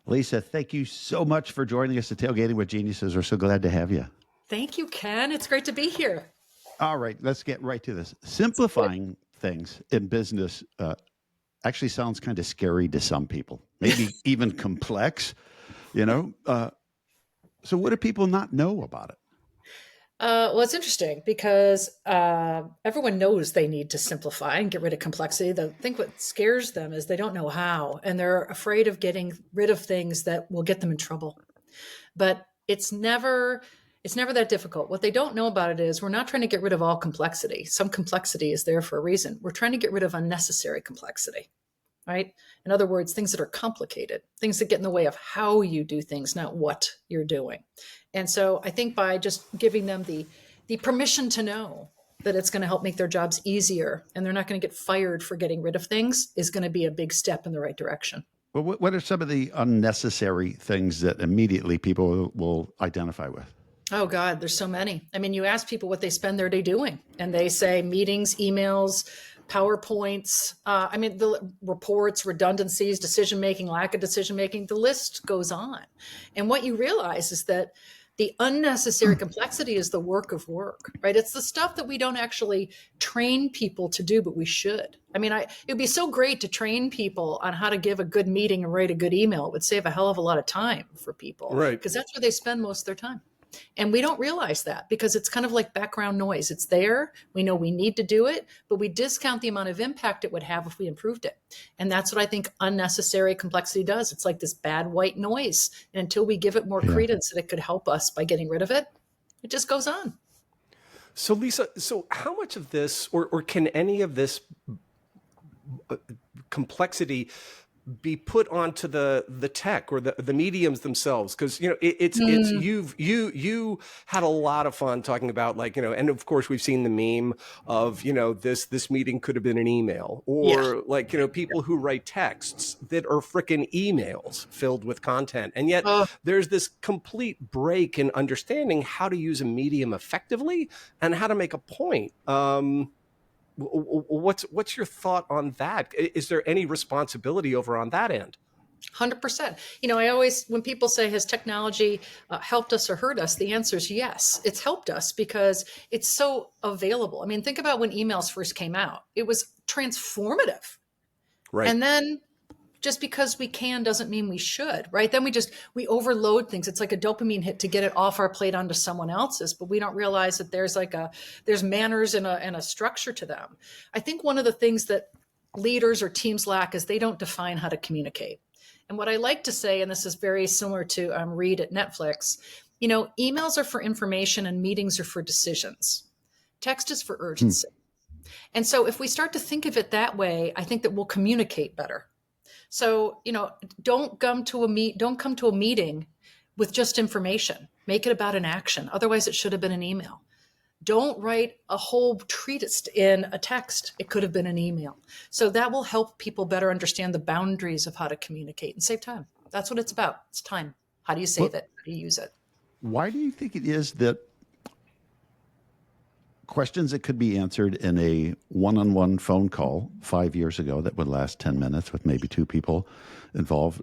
Lisa, thank you so much for joining us at Tailgating with Geniuses. We're so glad to have you. Thank you, Ken. It's great to be here. All right, let's get right to this. Simplifying things in business actually sounds kind of scary to some people, maybe even complex, you know? So what do people not know about it? Well, it's interesting because everyone knows they need to simplify and get rid of complexity. I think what scares them is they don't know how, and they're afraid of getting rid of things that will get them in trouble. But it's never that difficult. What they don't know about it is we're not trying to get rid of all complexity. Some complexity is there for a reason. We're trying to get rid of unnecessary complexity, right? In other words, things that are complicated, things that get in the way of how you do things, not what you're doing. And so I think by just giving them the permission to know that it's going to help make their jobs easier and they're not going to get fired for getting rid of things is going to be a big step in the right direction. Well, what are some of the unnecessary things that immediately people will identify with? Oh, God, there's so many. I mean, you ask people what they spend their day doing, and they say meetings, emails, PowerPoints, the reports, redundancies, decision-making, lack of decision-making, the list goes on. And what you realize is that the unnecessary complexity is the work of work, right? It's the stuff that we don't actually train people to do, but we should. I mean, it would be so great to train people on how to give a good meeting and write a good email. It would save a hell of a lot of time for people, right? Because that's where they spend most of their time. And we don't realize that because it's kind of like background noise. It's there. We know we need to do it, but we discount the amount of impact it would have if we improved it. And that's what I think unnecessary complexity does. It's like this bad white noise. And until we give it more credence that it could help us by getting rid of it, it just goes on. So Lisa, how much of this or can any of this complexity be put onto the tech or the mediums themselves? Because you had a lot of fun talking about, like, and of course we've seen the meme of this meeting could have been an email, or people who write texts that are frickin' emails filled with content, and yet there's this complete break in understanding how to use a medium effectively and how to make a point. What's your thought on that? Is there any responsibility over on that end? 100%. I always, when people say, has technology helped us or hurt us? The answer is yes. It's helped us because it's so available. I mean, think about when emails first came out. It was transformative. Right. And then just because we can doesn't mean we should, right? Then we overload things. It's like a dopamine hit to get it off our plate onto someone else's, but we don't realize that there's manners and a structure to them. I think one of the things that leaders or teams lack is they don't define how to communicate. And what I like to say, and this is very similar to Reed at Netflix, emails are for information and meetings are for decisions. Text is for urgency. And so if we start to think of it that way, I think that we'll communicate better. So, don't come to a meeting with just information. Make it about an action. Otherwise, it should have been an email. Don't write a whole treatise in a text. It could have been an email. So that will help people better understand the boundaries of how to communicate and save time. That's what it's about. It's time. How do you save it? How do you use it? Why do you think it is that questions that could be answered in a one-on-one phone call 5 years ago that would last 10 minutes with maybe two people involved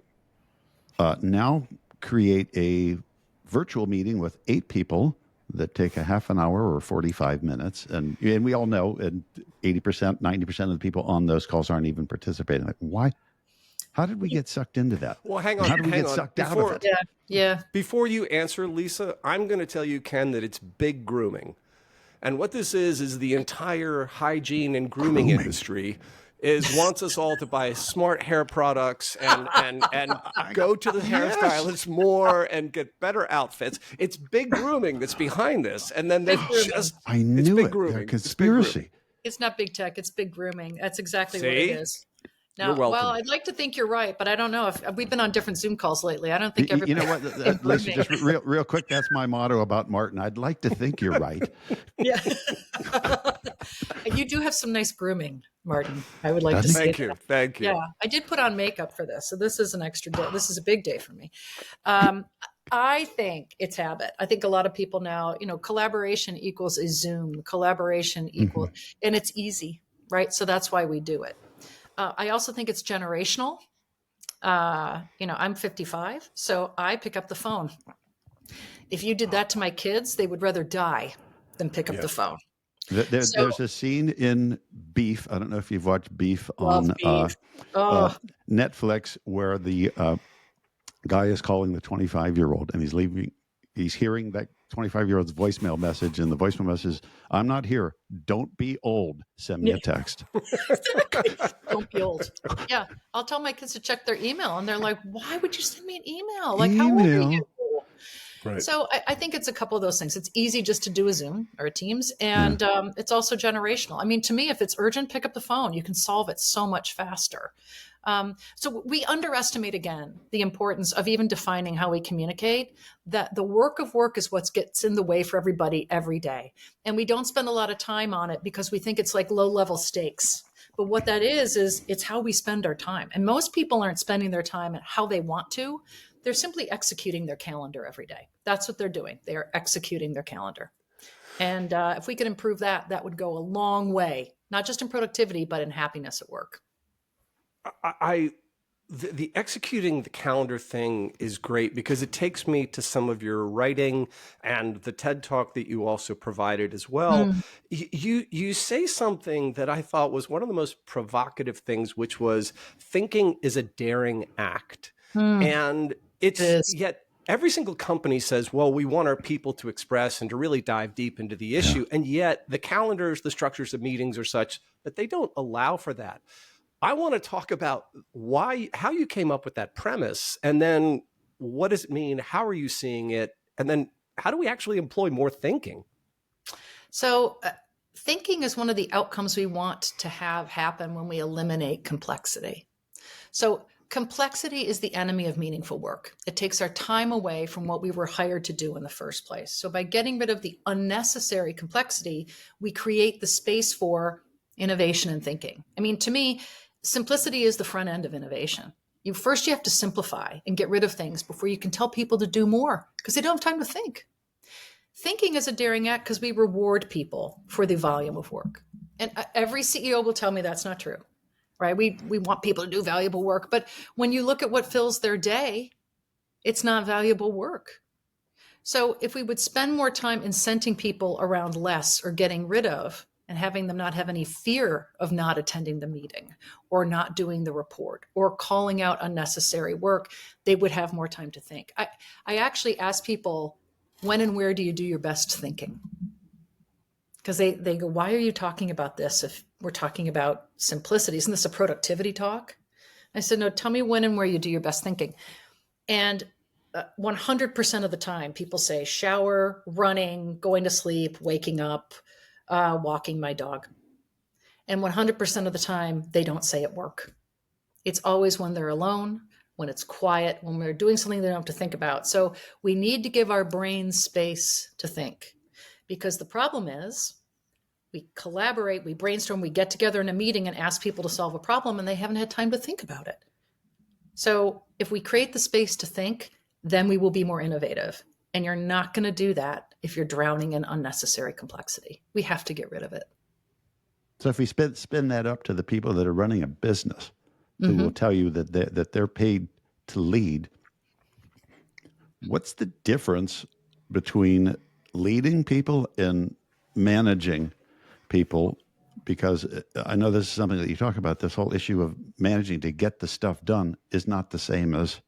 now create a virtual meeting with 8 people that take a half an hour or 45 minutes. And we all know, and 80%, 90% of the people on those calls aren't even participating. Like, why? How did we get sucked into that? Well, hang on. How did we get sucked out of it? Yeah. Before you answer, Lisa, I'm going to tell you, Ken, that it's big grooming. And what this is the entire hygiene and grooming industry wants us all to buy smart hair products and go to the hairstylist more and get better outfits. It's big grooming that's behind this. And then I knew it. Grooming. Conspiracy. It's not big tech. It's big grooming. That's exactly what it is. Now, you're welcome. Well, I'd like to think you're right, but I don't know if we've been on different Zoom calls lately. I don't think everybody. You know what, Lisa, just real quick. That's my motto about Martin. I'd like to think you're right. Yeah. You do have some nice grooming, Martin. I would like to say that. Thank you. Yeah, I did put on makeup for this, so this is an extra day. This is a big day for me. I think it's habit. I think a lot of people now, collaboration equals a Zoom. Collaboration equals, and it's easy, right? So that's why we do it. I also think it's generational. I'm 55, so I pick up the phone. If you did that to my kids, they would rather die than pick up the phone. So There's a scene in Beef. I don't know if you've watched Beef love on beef. Oh, Netflix, where the guy is calling the 25-year-old, and he's hearing that 25-year-old's voicemail message, and the voicemail message is, "I'm not here. Don't be old. Send me a text." exactly. Don't be old. Yeah. I'll tell my kids to check their email, and they're like, why would you send me an email? Like, how old are you? Email. Right. So I think it's a couple of those things. It's easy just to do a Zoom or a Teams, and it's also generational. I mean, to me, if it's urgent, pick up the phone. You can solve it so much faster. So we underestimate, again, the importance of even defining how we communicate, that the work of work is what gets in the way for everybody every day. And we don't spend a lot of time on it because we think it's like low-level stakes. But what that is it's how we spend our time. And most people aren't spending their time at how they want to. They're simply executing their calendar every day. That's what they're doing. They are executing their calendar. And if we could improve that, that would go a long way, not just in productivity, but in happiness at work. The executing the calendar thing is great because it takes me to some of your writing and the TED Talk that you also provided as well. You say something that I thought was one of the most provocative things, which was thinking is a daring act. And it's yet every single company says, well, we want our people to express and to really dive deep into the issue. And yet the calendars, the structures of meetings are such that they don't allow for that. I want to talk about how you came up with that premise, and then what does it mean? How are you seeing it? And then how do we actually employ more thinking? So thinking is one of the outcomes we want to have happen when we eliminate complexity. So complexity is the enemy of meaningful work. It takes our time away from what we were hired to do in the first place. So by getting rid of the unnecessary complexity, we create the space for innovation and thinking. I mean, to me, simplicity is the front end of innovation. You have to simplify and get rid of things before you can tell people to do more because they don't have time to think. Thinking is a daring act because we reward people for the volume of work. And every CEO will tell me that's not true, right? We want people to do valuable work. But when you look at what fills their day, it's not valuable work. So if we would spend more time incenting people around less or getting rid of, and having them not have any fear of not attending the meeting or not doing the report or calling out unnecessary work, they would have more time to think. I actually ask people, when and where do you do your best thinking? Because they go, why are you talking about this if we're talking about simplicity? Isn't this a productivity talk? I said, no, tell me when and where you do your best thinking. And 100% of the time, people say shower, running, going to sleep, waking up, walking my dog. And 100% of the time, they don't say at work. It's always when they're alone, when it's quiet, when we're doing something they don't have to think about. So we need to give our brains space to think. Because the problem is, we collaborate, we brainstorm, we get together in a meeting and ask people to solve a problem, and they haven't had time to think about it. So if we create the space to think, then we will be more innovative. And you're not going to do that if you're drowning in unnecessary complexity. We have to get rid of it. So if we spin that up to the people that are running a business, who will tell you that they're paid to lead, what's the difference between leading people and managing people? Because I know this is something that you talk about, this whole issue of managing to get the stuff done is not the same as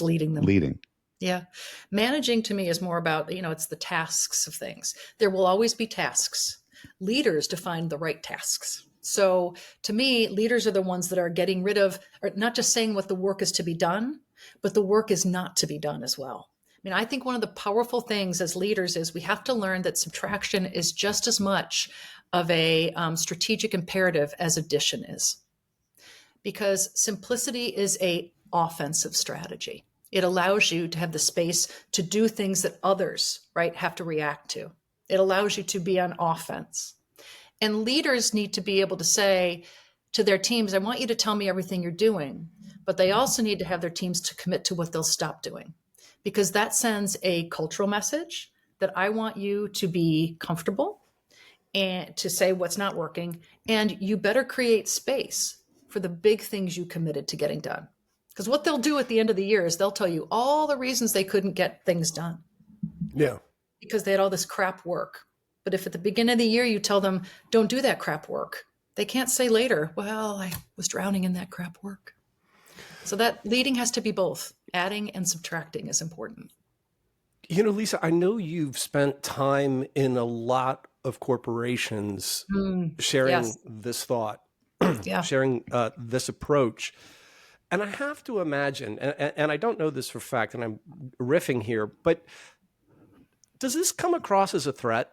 leading them. Leading. Yeah. Managing to me is more about, it's the tasks of things. There will always be tasks. Leaders define the right tasks. So to me, leaders are the ones that are getting rid of, or not just saying what the work is to be done, but the work is not to be done as well. I mean, I think one of the powerful things as leaders is we have to learn that subtraction is just as much of a strategic imperative as addition is. Because simplicity is an offensive strategy. It allows you to have the space to do things that others, right, have to react to. It allows you to be on offense. And leaders need to be able to say to their teams, I want you to tell me everything you're doing, but they also need to have their teams to commit to what they'll stop doing, because that sends a cultural message that I want you to be comfortable and to say what's not working, and you better create space for the big things you committed to getting done. Because what they'll do at the end of the year is they'll tell you all the reasons they couldn't get things done Yeah. because they had all this crap work. But if at the beginning of the year you tell them, don't do that crap work, they can't say later, well, I was drowning in that crap work. So that leading has to be both. Adding and subtracting is important. You know, Lisa, I know you've spent time in a lot of corporations sharing yes. this thought, Yeah. sharing this approach. And I have to imagine, and I don't know this for a fact, and I'm riffing here, but does this come across as a threat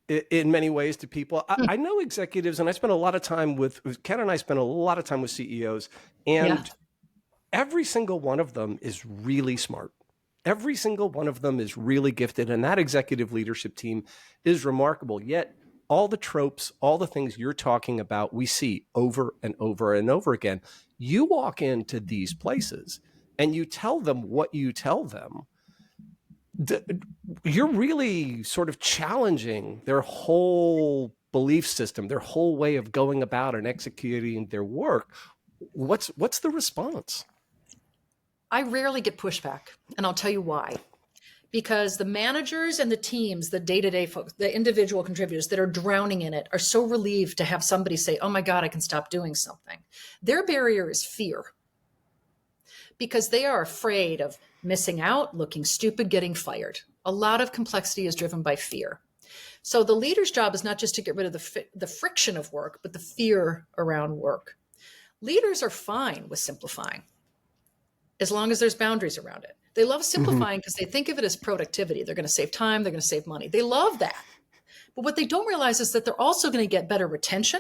in many ways to people? I know executives, and I spend a lot of time with Ken and I spend a lot of time with CEOs, and every single one of them is really smart. Every single one of them is really gifted, and that executive leadership team is remarkable. Yet all the tropes, all the things you're talking about, we see over and over and over again. You walk into these places and you tell them what you tell them. You're really sort of challenging their whole belief system, their whole way of going about and executing their work. What's the response? I rarely get pushback, and I'll tell you why. Because the managers and the teams, the day-to-day folks, the individual contributors that are drowning in it are so relieved to have somebody say, oh my God, I can stop doing something. Their barrier is fear. Because they are afraid of missing out, looking stupid, getting fired. A lot of complexity is driven by fear. So the leader's job is not just to get rid of the friction of work, but the fear around work. Leaders are fine with simplifying, as long as there's boundaries around it. They love simplifying because they think of it as productivity. They're going to save time. They're going to save money. They love that. But what they don't realize is that they're also going to get better retention.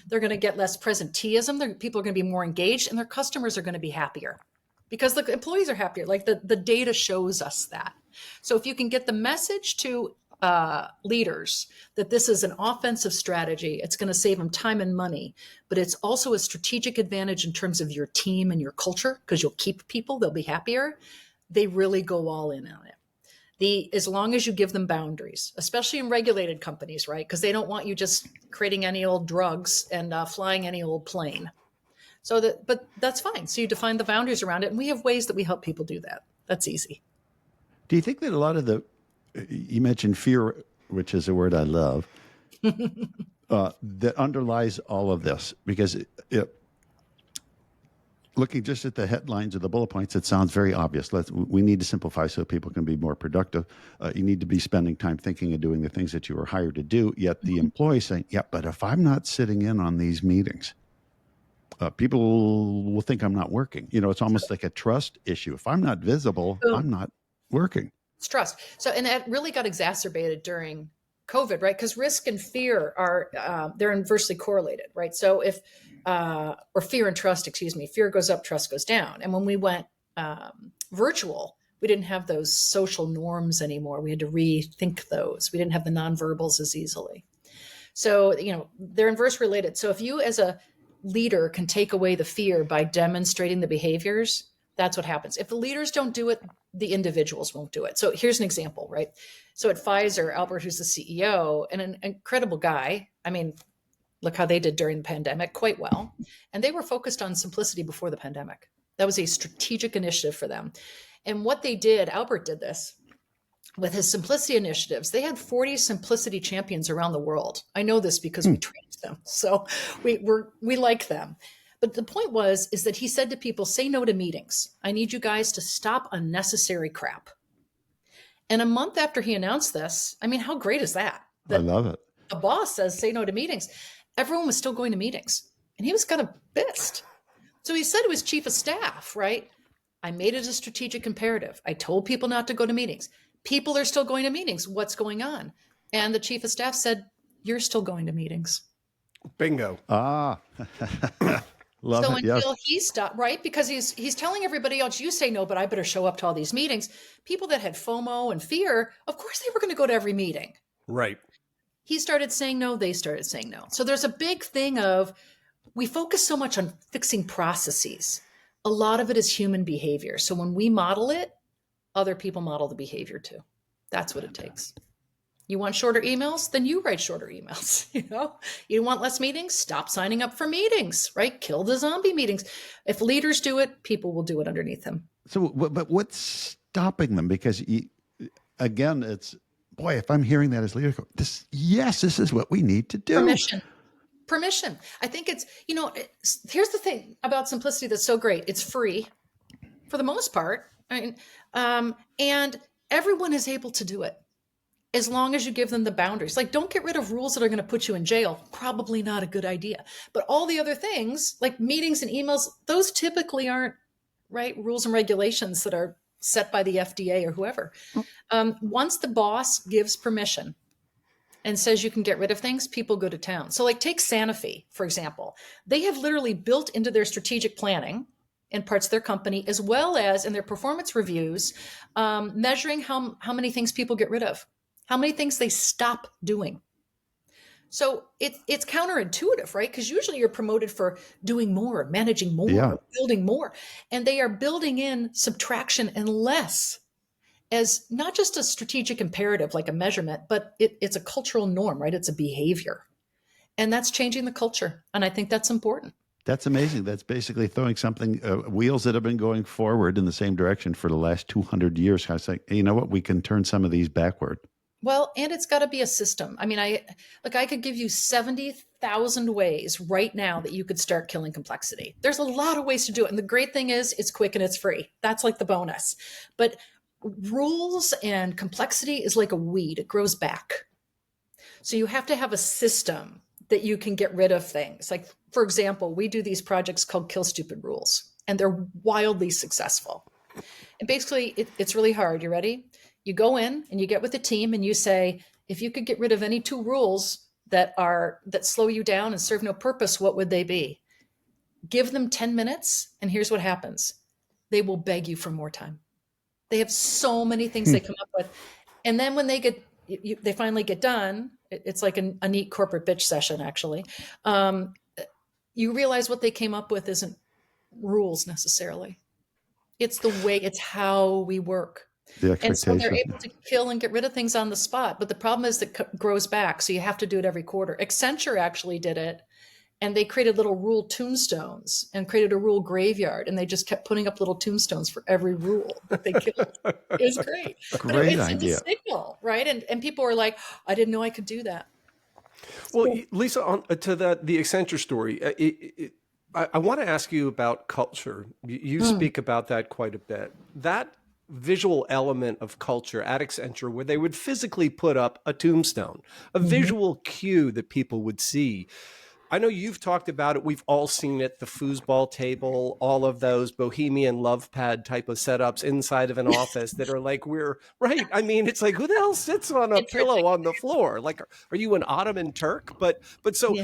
They're going to get less presenteeism. People are going to be more engaged, and their customers are going to be happier because the employees are happier. Like the data shows us that. So if you can get the message to leaders that this is an offensive strategy, it's going to save them time and money, but it's also a strategic advantage in terms of your team and your culture because you'll keep people, they'll be happier. They really go all in on it. As long as you give them boundaries, especially in regulated companies, right? Because they don't want you just creating any old drugs and flying any old plane. But that's fine. So you define the boundaries around it, and we have ways that we help people do that. That's easy. Do you think that a lot of you mentioned fear, which is a word I love, that underlies all of this? Because looking just at the headlines or the bullet points, it sounds very obvious. We need to simplify so people can be more productive. You need to be spending time thinking and doing the things that you were hired to do. Yet the employee saying, yeah, but if I'm not sitting in on these meetings, people will think I'm not working. It's almost like a trust issue. If I'm not visible, I'm not working. It's trust. So, and that really got exacerbated during COVID, right? Because risk and fear they're inversely correlated, right? So or fear and trust, fear goes up, trust goes down. And when we went virtual, we didn't have those social norms anymore. We had to rethink those. We didn't have the nonverbals as easily. So, they're inverse related. So if you as a leader can take away the fear by demonstrating the behaviors, that's what happens. If the leaders don't do it, the individuals won't do it. So here's an example, right? So at Pfizer, Albert, who's the CEO, and an incredible guy. I mean, look how they did during the pandemic, quite well. And they were focused on simplicity before the pandemic. That was a strategic initiative for them. And what they did, Albert did this with his simplicity initiatives. They had 40 simplicity champions around the world. I know this because we trained them. So we like them. But the point is that he said to people, say no to meetings. I need you guys to stop unnecessary crap. And a month after he announced this, I mean, how great is that? I love it. The boss says, say no to meetings. Everyone was still going to meetings. And he was kind of pissed. So he said to his chief of staff, right? I made it a strategic imperative. I told people not to go to meetings. People are still going to meetings. What's going on? And the chief of staff said, you're still going to meetings. Bingo. Love so it, until yes. he stopped, right? Because he's telling everybody else, you say no, but I better show up to all these meetings. People that had FOMO and fear, of course they were going to go to every meeting. Right. He started saying no, they started saying no. So there's a big thing of, we focus so much on fixing processes. A lot of it is human behavior. So when we model it, other people model the behavior too. That's what it takes. You want shorter emails? Then you write shorter emails. You want less meetings? Stop signing up for meetings, right? Kill the zombie meetings. If leaders do it, people will do it underneath them. So, but what's stopping them? Because again, it's, boy, if I'm hearing that as leader, this is what we need to do. Permission. I think here's the thing about simplicity that's so great. It's free for the most part. And everyone is able to do it as long as you give them the boundaries. Like, don't get rid of rules that are going to put you in jail. Probably not a good idea. But all the other things, like meetings and emails, those typically aren't, right, rules and regulations that are set by the FDA or whoever. Once the boss gives permission and says you can get rid of things, people go to town. So like take Sanofi, for example. They have literally built into their strategic planning in parts of their company, as well as in their performance reviews, measuring how many things people get rid of, how many things they stop doing. So it's counterintuitive, right? Because usually you're promoted for doing more, managing more, building more. And they are building in subtraction and less as not just a strategic imperative, like a measurement, but it's a cultural norm, right? It's a behavior. And that's changing the culture. And I think that's important. That's amazing. That's basically throwing something, wheels that have been going forward in the same direction for the last 200 years. I was like, hey, you know what? We can turn some of these backward. Well, and it's got to be a system. I mean, I could give you 70,000 ways right now that you could start killing complexity. There's a lot of ways to do it. And the great thing is it's quick and it's free. That's like the bonus. But rules and complexity is like a weed. It grows back. So you have to have a system that you can get rid of things. Like, for example, we do these projects called Kill Stupid Rules, and they're wildly successful. And basically, it's really hard. You ready? You go in and you get with the team and you say, if you could get rid of any 2 rules that slow you down and serve no purpose, what would they be? Give them 10 minutes, and here's what happens. They will beg you for more time. They have so many things they come up with. And then when they finally get done, it's like a neat corporate bitch session, actually. You realize what they came up with isn't rules necessarily. It's the way, it's how we work. The And so they're expectation. able to kill and get rid of things on the spot. But the problem is that it grows back. So you have to do it every quarter. Accenture actually did it. And they created little rule tombstones and created a rule graveyard. And they just kept putting up little tombstones for every rule that they killed. It was great. Great It's idea. a signal, right? And people were like, I didn't know I could do that. Well, Lisa, to the Accenture story, I want to ask you about culture. You speak about that quite a bit. That visual element of culture at Accenture, where they would physically put up a tombstone, a visual cue that people would see. I know you've talked about it. We've all seen it, the foosball table, all of those bohemian love pad type of setups inside of an office that are like, we're right. I mean, it's like, who the hell sits on a pillow on the floor? Like, are you an Ottoman Turk? But so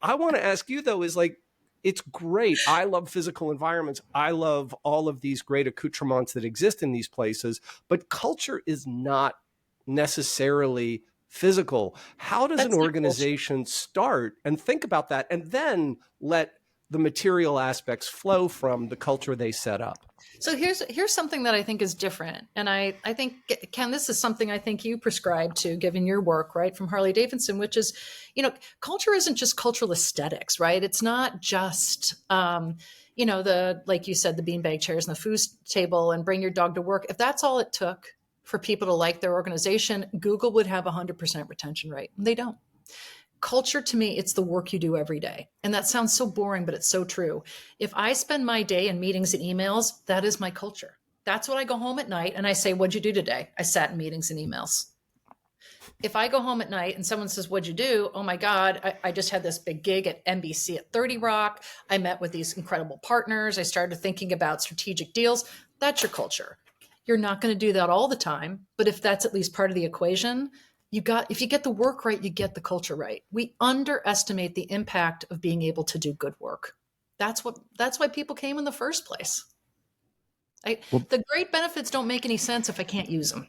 I want to ask you though, is like, it's great. I love physical environments. I love all of these great accoutrements that exist in these places, but culture is not necessarily physical. How does an organization start and think about that and then let the material aspects flow from the culture they set up? So here's something that I think is different. And I think, Ken, this is something I think you prescribe to, given your work, right, from Harley Davidson, which is, culture isn't just cultural aesthetics, right? It's not just, like you said, the beanbag chairs and the food table and bring your dog to work. If that's all it took for people to like their organization, Google would have 100% retention rate. They don't. Culture, to me, it's the work you do every day. And that sounds so boring, but it's so true. If I spend my day in meetings and emails, that is my culture. That's when I go home at night and I say, what'd you do today? I sat in meetings and emails. If I go home at night and someone says, what'd you do? Oh my God, I just had this big gig at NBC at 30 Rock. I met with these incredible partners. I started thinking about strategic deals. That's your culture. You're not going to do that all the time, but if that's at least part of the equation, if you get the work right, you get the culture right. We underestimate the impact of being able to do good work. That's why people came in the first place. The great benefits don't make any sense if I can't use them.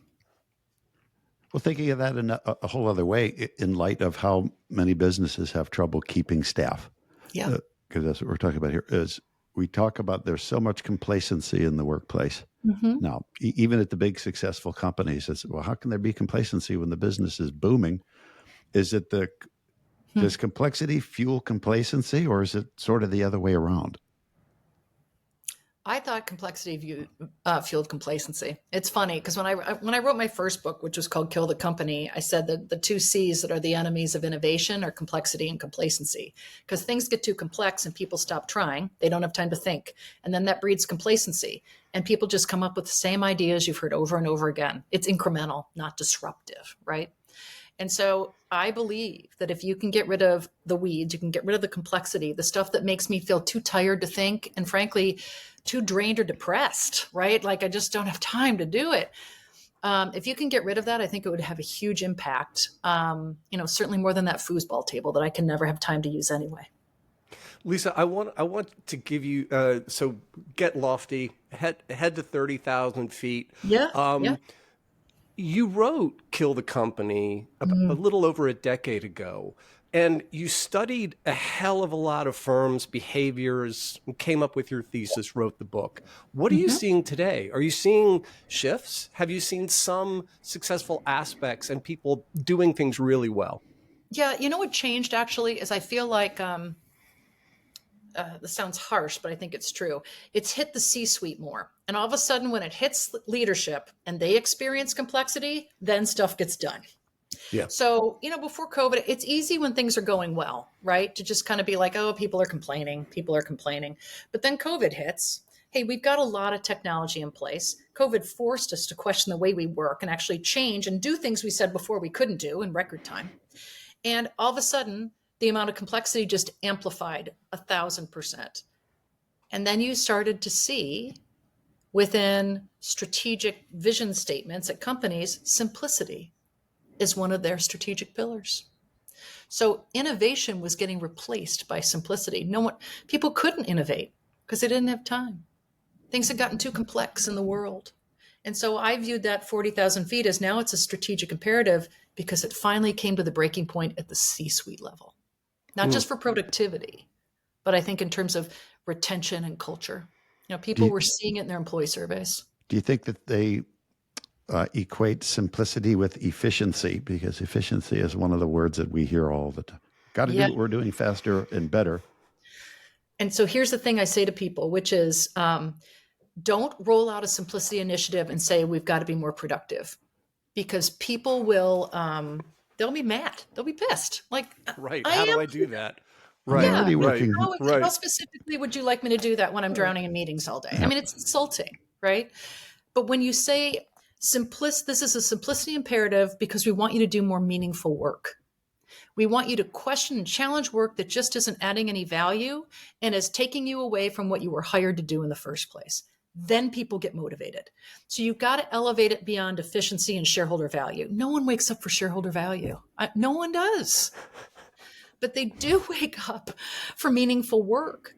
Well, thinking of that in a whole other way, in light of how many businesses have trouble keeping staff. Yeah. Because that's what we're talking about here, is we talk about there's so much complacency in the workplace. Now, even at the big successful companies, it's, well, how can there be complacency when the business is booming? Is it does complexity fuel complacency, or is it sort of the other way around? I thought complexity fueled complacency. It's funny because when I wrote my first book, which was called Kill the Company, I said that the two C's that are the enemies of innovation are complexity and complacency. Because things get too complex and people stop trying. They don't have time to think. And then that breeds complacency. And people just come up with the same ideas you've heard over and over again. It's incremental, not disruptive, right? And so I believe that if you can get rid of the weeds, you can get rid of the complexity, the stuff that makes me feel too tired to think, and frankly, too drained or depressed, right? Like I just don't have time to do it. If you can get rid of that, I think it would have a huge impact. Certainly more than that foosball table that I can never have time to use anyway. Lisa, I want to give you so get lofty, head to 30,000 feet. Yeah. You wrote Kill the Company a little over a decade ago, and you studied a hell of a lot of firms' behaviors, came up with your thesis, wrote the book. What are you seeing today? Are you seeing shifts? Have you seen some successful aspects and people doing things really well? Yeah, you know what changed actually is I feel like this sounds harsh, but I think it's true. It's hit the C-suite more. And all of a sudden, when it hits leadership and they experience complexity, then stuff gets done. Yeah. So, before COVID, it's easy when things are going well, right? To just kind of be like, oh, people are complaining. But then COVID hits. Hey, we've got a lot of technology in place. COVID forced us to question the way we work and actually change and do things we said before we couldn't do in record time. And all of a sudden, the amount of complexity just amplified 1,000%. And then you started to see within strategic vision statements at companies, simplicity is one of their strategic pillars. So innovation was getting replaced by simplicity. People couldn't innovate because they didn't have time. Things had gotten too complex in the world. And so I viewed that 40,000 feet as now it's a strategic imperative because it finally came to the breaking point at the C-suite level. Not just for productivity, but I think in terms of retention and culture. People were seeing it in their employee surveys. Do you think that they equate simplicity with efficiency? Because efficiency is one of the words that we hear all the time. Got to do what we're doing faster and better. And so here's the thing I say to people, which is don't roll out a simplicity initiative and say we've got to be more productive, because people will they'll be mad. They'll be pissed. Like, right. How do I do that? Right. Yeah. Working. How specifically would you like me to do that when I'm drowning in meetings all day? I mean, it's insulting, right? But when you say this is a simplicity imperative because we want you to do more meaningful work. We want you to question and challenge work that just isn't adding any value and is taking you away from what you were hired to do in the first place. Then people get motivated. So you've got to elevate it beyond efficiency and shareholder value. No one wakes up for shareholder value. No one does. But they do wake up for meaningful work.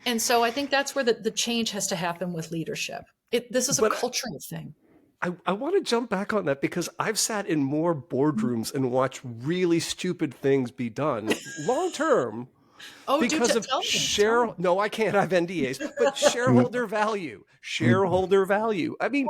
And so I think that's where the change has to happen with leadership. This is a cultural thing. I want to jump back on that because I've sat in more boardrooms and watched really stupid things be done long term. Oh, because of no, I can't have NDAs, but shareholder value. I mean,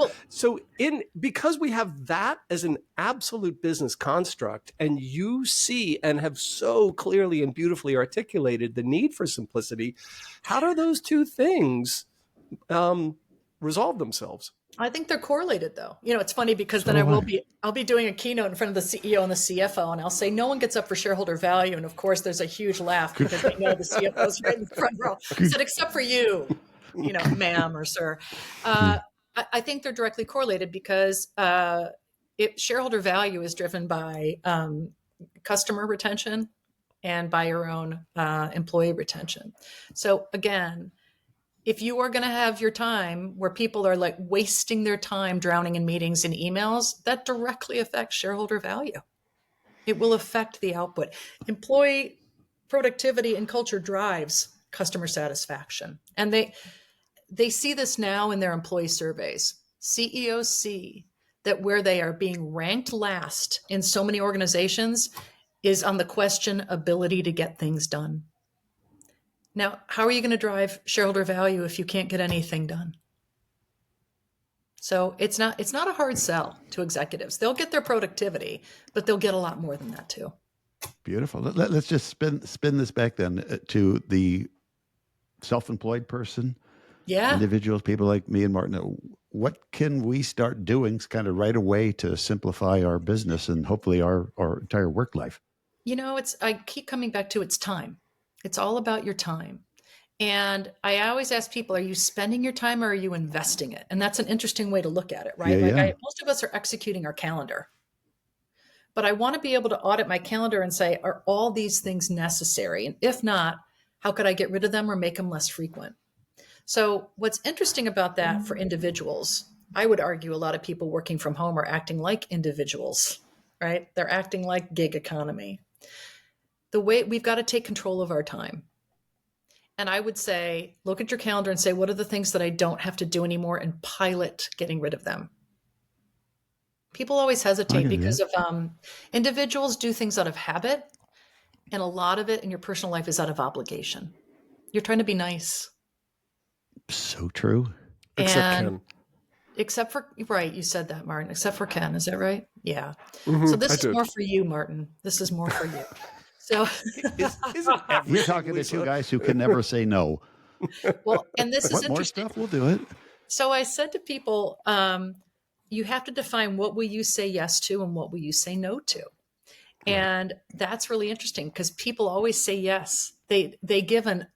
because we have that as an absolute business construct, and you see and have so clearly and beautifully articulated the need for simplicity, how do those two things resolve themselves? I think they're correlated, though. It's funny because then I'll be doing a keynote in front of the CEO and the CFO, and I'll say, no one gets up for shareholder value. And of course, there's a huge laugh because they know the CFO's right in the front row. I said, except for you, ma'am or sir. I think they're directly correlated because shareholder value is driven by customer retention and by your own employee retention. So again, if you are going to have your time where people are like wasting their time drowning in meetings and emails, that directly affects shareholder value. It will affect the output. Employee productivity and culture drives customer satisfaction. And they see this now in their employee surveys. CEOs see that where they are being ranked last in so many organizations is on the question ability to get things done. Now, how are you going to drive shareholder value if you can't get anything done? So it's not a hard sell to executives. They'll get their productivity, but they'll get a lot more than that too. Beautiful. Let's just spin this back then to the self-employed person. Yeah. Individuals, people like me and Martin. What can we start doing kind of right away to simplify our business and hopefully our entire work life? I keep coming back to it's time. It's all about your time. And I always ask people, are you spending your time or are you investing it? And that's an interesting way to look at it, right? Yeah. Most of us are executing our calendar. But I want to be able to audit my calendar and say, are all these things necessary? And if not, how could I get rid of them or make them less frequent? So what's interesting about that for individuals, I would argue a lot of people working from home are acting like individuals, right? They're acting like gig economy. The way we've got to take control of our time. And I would say, look at your calendar and say, what are the things that I don't have to do anymore, and pilot getting rid of them. People always hesitate because of individuals do things out of habit. And a lot of it in your personal life is out of obligation. You're trying to be nice. So true. Except Ken. Right, you said that, Martin. Except for Ken, is that right? Yeah. Mm-hmm, So this is more for you, Martin. This is more for you. So isn't you're talking to two guys who can never say no. Well, and this is What more interesting. stuff? We'll do it. So I said to people, you have to define what will you say yes to and what will you say no to. And that's really interesting because people always say yes. They give an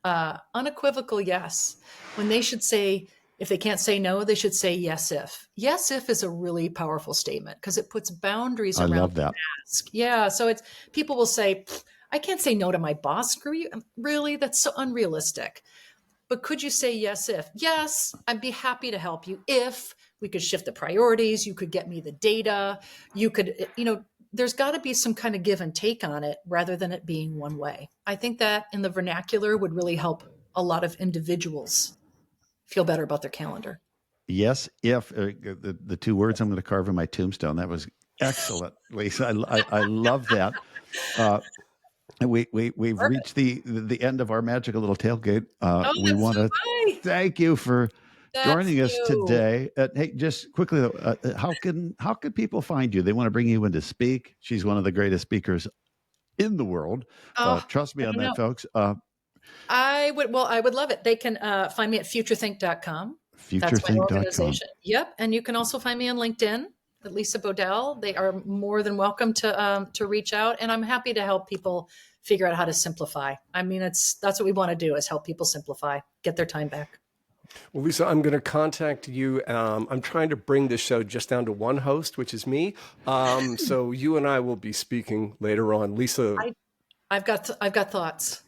unequivocal yes when they should say, if they can't say no, they should say yes if. Yes if is a really powerful statement because it puts boundaries around I love that. ask. Yeah. So people will say, I can't say no to my boss. Screw you. Really? That's so unrealistic. But could you say yes if? Yes, I'd be happy to help you if we could shift the priorities. You could get me the data. You could, there's got to be some kind of give and take on it rather than it being one way. I think that in the vernacular would really help a lot of individuals feel better about their calendar. Yes, if the two words I'm going to carve in my tombstone. That was excellent, Lisa. I love that. We've reached the end of our magical little tailgate. We want to thank you for joining us today. Hey, just quickly though, how can people find you? They want to bring you in to speak. She's one of the greatest speakers in the world. Trust me on that, folks. I would love it. They can find me at futurethink.com. That's my organization. Yep. And you can also find me on LinkedIn at Lisa Bodell. They are more than welcome to reach out. And I'm happy to help people figure out how to simplify. I mean, that's what we want to do is help people simplify, get their time back. Well, Lisa, I'm going to contact you. I'm trying to bring this show just down to one host, which is me. So you and I will be speaking later on. Lisa. I've got thoughts.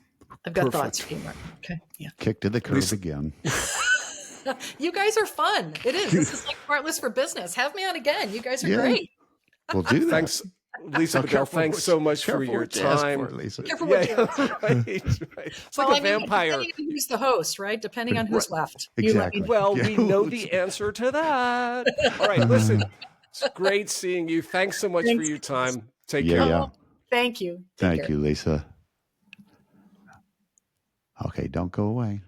I've got thoughts for you, Mark. Okay. Yeah. Kick to the curb again. You guys are fun. It is. This is like Heartless for Business. Have me on again. You guys are great. We'll do that. Thanks, Lisa Bodell. Thanks so much for your time. Careful what you ask. Right. It's like a vampire. Depending on who's the host, right? Depending on who's left. Exactly. Well, we know the answer to that. All right, listen. It's great seeing you. Thanks so much for your time. Take care. Yeah. Thank you. Thank you, Lisa. Okay, don't go away.